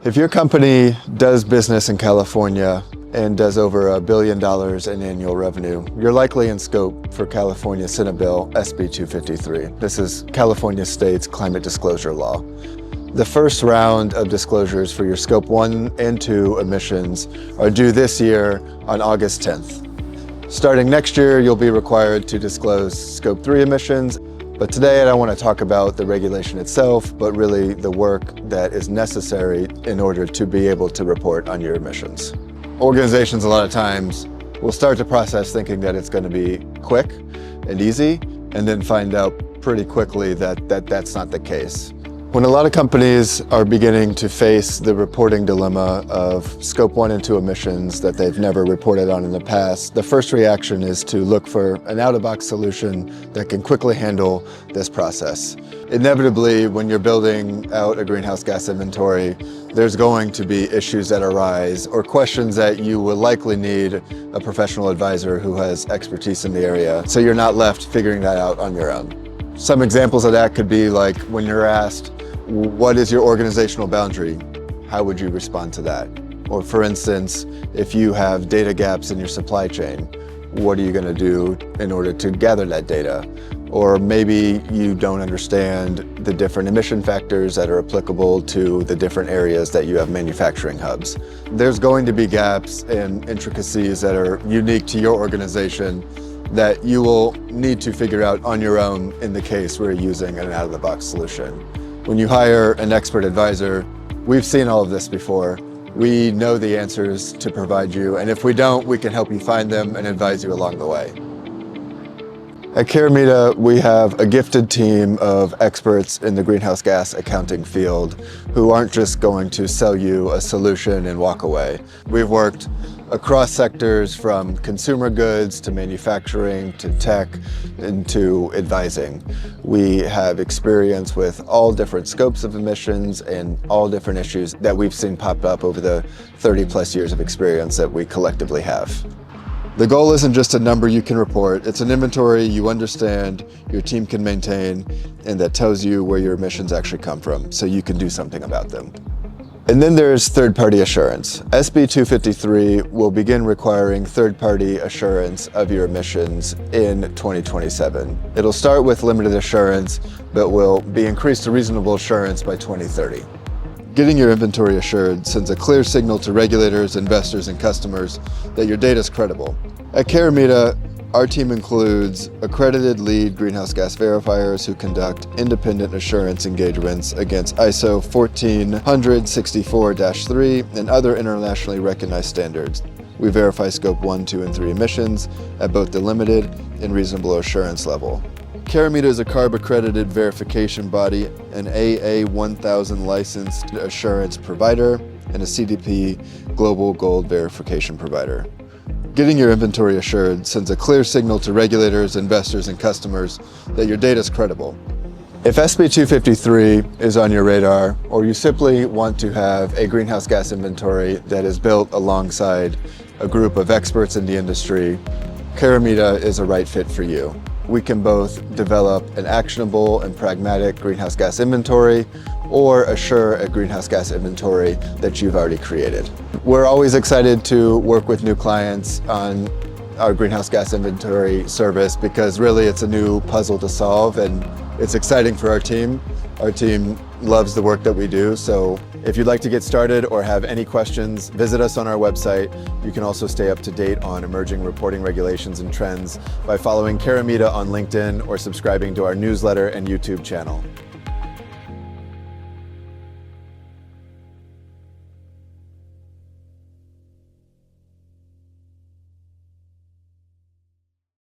If your company does business in California and does over $1 billion in annual revenue, you're likely in scope for California Senate Bill SB 253. This is California State's climate disclosure law. The first round of disclosures for your Scope 1 and 2 emissions are due this year on August 10th. Starting next year, you'll be required to disclose Scope 3 emissions. But today I don't want to talk about the regulation itself, but really the work that is necessary in order to be able to report on your emissions. Organizations a lot of times will start the process thinking that it's going to be quick and easy, and then find out pretty quickly that that's not the case. When a lot of companies are beginning to face the reporting dilemma of Scope 1 and 2 emissions that they've never reported on in the past, the first reaction is to look for an out-of-box solution that can quickly handle this process. Inevitably, when you're building out a greenhouse gas inventory, there's going to be issues that arise or questions that you will likely need a professional advisor who has expertise in the area, so you're not left figuring that out on your own. Some examples of that could be like when you're asked, what is your organizational boundary? How would you respond to that? Or for instance, if you have data gaps in your supply chain, what are you going to do in order to gather that data? Or maybe you don't understand the different emission factors that are applicable to the different areas that you have manufacturing hubs. There's going to be gaps and intricacies that are unique to your organization that you will need to figure out on your own in the case where you're using an out-of-the-box solution. When you hire an expert advisor, we've seen all of this before. We know the answers to provide you, and if we don't, we can help you find them and advise you along the way. At KERAMIDA, we have a gifted team of experts in the greenhouse gas accounting field who aren't just going to sell you a solution and walk away. We've worked across sectors from consumer goods to manufacturing to tech and to advising. We have experience with all different scopes of emissions and all different issues that we've seen pop up over the 30+ years of experience that we collectively have. The goal isn't just a number you can report, it's an inventory you understand, your team can maintain, and that tells you where your emissions actually come from, so you can do something about them. And then there's third-party assurance. SB 253 will begin requiring third-party assurance of your emissions in 2027. It'll start with limited assurance, but will be increased to reasonable assurance by 2030. Getting your inventory assured sends a clear signal to regulators, investors, and customers that your data is credible. At KERAMIDA, our team includes accredited lead greenhouse gas verifiers who conduct independent assurance engagements against ISO 14064-3 and other internationally recognized standards. We verify Scope 1, 2, and 3 emissions at both the limited and reasonable assurance level. KERAMIDA is a CARB-accredited verification body, an AA1000 licensed assurance provider, and a CDP Global Gold verification provider. Getting your inventory assured sends a clear signal to regulators, investors, and customers that your data is credible. If SB 253 is on your radar, or you simply want to have a greenhouse gas inventory that is built alongside a group of experts in the industry, KERAMIDA is a right fit for you. We can both develop an actionable and pragmatic greenhouse gas inventory or assure a greenhouse gas inventory that you've already created. We're always excited to work with new clients on our greenhouse gas inventory service because really it's a new puzzle to solve and it's exciting for our team. Our team loves the work that we do, so if you'd like to get started or have any questions, visit us on our website. You can also stay up to date on emerging reporting regulations and trends by following KERAMIDA on LinkedIn or subscribing to our newsletter and YouTube channel.